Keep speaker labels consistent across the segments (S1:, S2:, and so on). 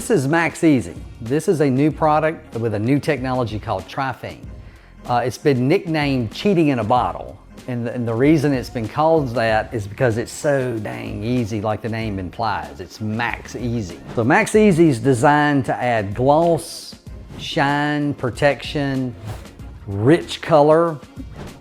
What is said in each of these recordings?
S1: This is MAXEasy. This is a new product with a new technology called Triphene. It's been nicknamed cheating in a bottle. And the reason it's been called that is because it's so dang easy, like the name implies. It's MAXEasy. So MAXEasy is designed to add gloss, shine, protection, rich color,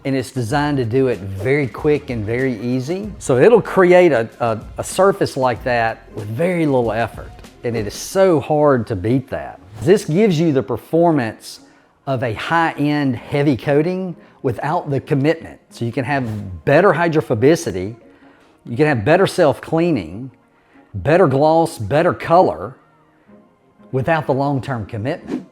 S1: and it's designed to do it very quick and very easy. So it'll create a surface like that with very little effort. And it is so hard to beat that. This gives you the performance of a high-end heavy coating without the commitment. So you can have better hydrophobicity, you can have better self-cleaning, better gloss, better color, without the long-term commitment.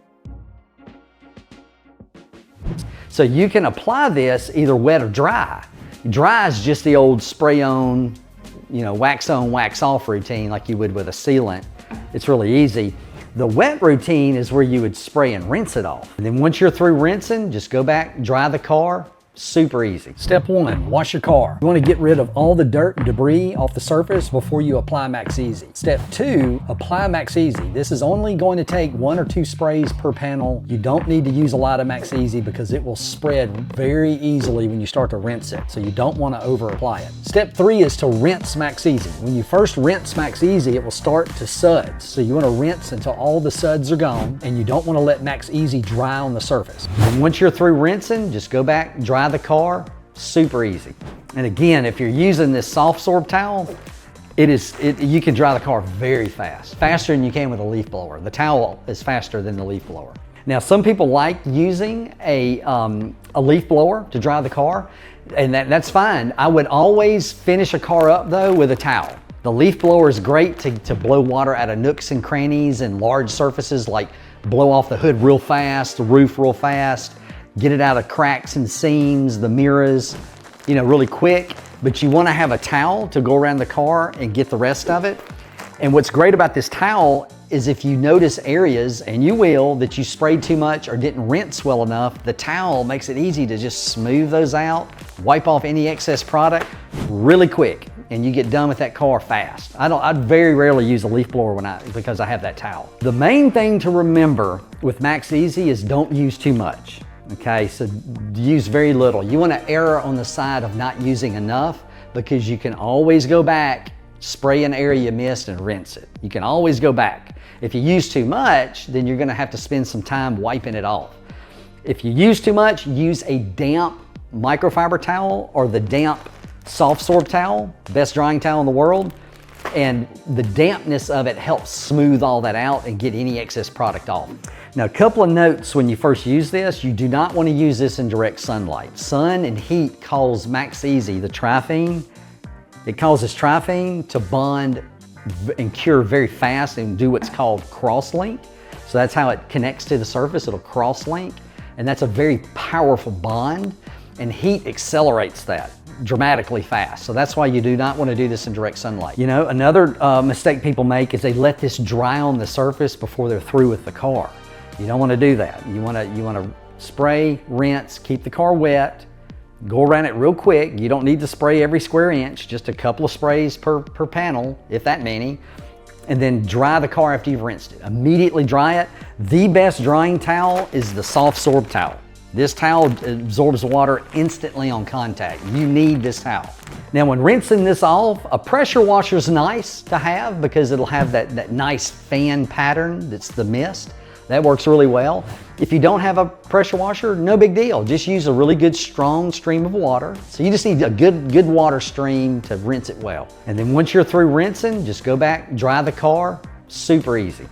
S1: So you can apply this either wet or dry. Dry is just the old spray on, wax on, wax off routine like you would with a sealant. It's really easy. The wet routine is where you would spray and rinse it off. And then once you're through rinsing, just go back, dry the car. Super easy. Step one, wash your car. You want to get rid of all the dirt and debris off the surface before you apply MAXEasy. Step two, apply MAXEasy. This is only going to take 1 or 2 sprays per panel. You don't need to use a lot of MAXEasy because it will spread very easily when you start to rinse it. So you don't want to over apply it. Step 3 is to rinse MAXEasy. When you first rinse MAXEasy, it will start to suds. So you want to rinse until all the suds are gone, and you don't want to let MAXEasy dry on the surface. And once you're through rinsing, just go back, dry the car. Super easy. And again, if you're using this soft sorb towel, you can dry the car very fast, faster than you can with a leaf blower. The towel is faster than the leaf blower. Now, some people like using a leaf blower to dry the car, and that's fine. I would always finish a car up though with a towel. The leaf blower is great to blow water out of nooks and crannies and large surfaces, like blow off the hood real fast, the roof real fast, get it out of cracks and seams, the mirrors, really quick. But you want to have a towel to go around the car and get the rest of it. And what's great about this towel is if you notice areas, and you will, that you sprayed too much or didn't rinse well enough, the towel makes it easy to just smooth those out, wipe off any excess product really quick, and you get done with that car fast. I very rarely use a leaf blower because I have that towel. The main thing to remember with MAXEasy is don't use too much. Okay, so use very little. You want to err on the side of not using enough, because you can always go back, spray an area you missed and rinse it. You can always go back. If you use too much, then you're going to have to spend some time wiping it off. If you use too much, use a damp microfiber towel or the damp soft sorb towel, best drying towel in the world. And the dampness of it helps smooth all that out and get any excess product off. Now, a couple of notes when you first use this: you do not want to use this in direct sunlight. Sun and heat cause MAXEasy, the Triphene, it causes Triphene to bond and cure very fast and do what's called cross-link. So that's how it connects to the surface, it'll cross-link. And that's a very powerful bond, and heat accelerates that dramatically fast. So that's why you do not want to do this in direct sunlight. Another mistake people make is they let this dry on the surface before they're through with the car. You don't want to do that. You want to spray, rinse, keep the car wet, go around it real quick. You don't need to spray every square inch, just a couple of sprays per panel, if that many, and then dry the car after you've rinsed it. Immediately dry it. The best drying towel is the soft sorb towel. This towel absorbs water instantly on contact. You need this towel. Now, when rinsing this off, a pressure washer is nice to have because it'll have that nice fan pattern that's the mist. That works really well. If you don't have a pressure washer, no big deal. Just use a really good strong stream of water. So you just need a good water stream to rinse it well. And then once you're through rinsing, just go back, dry the car. Super easy.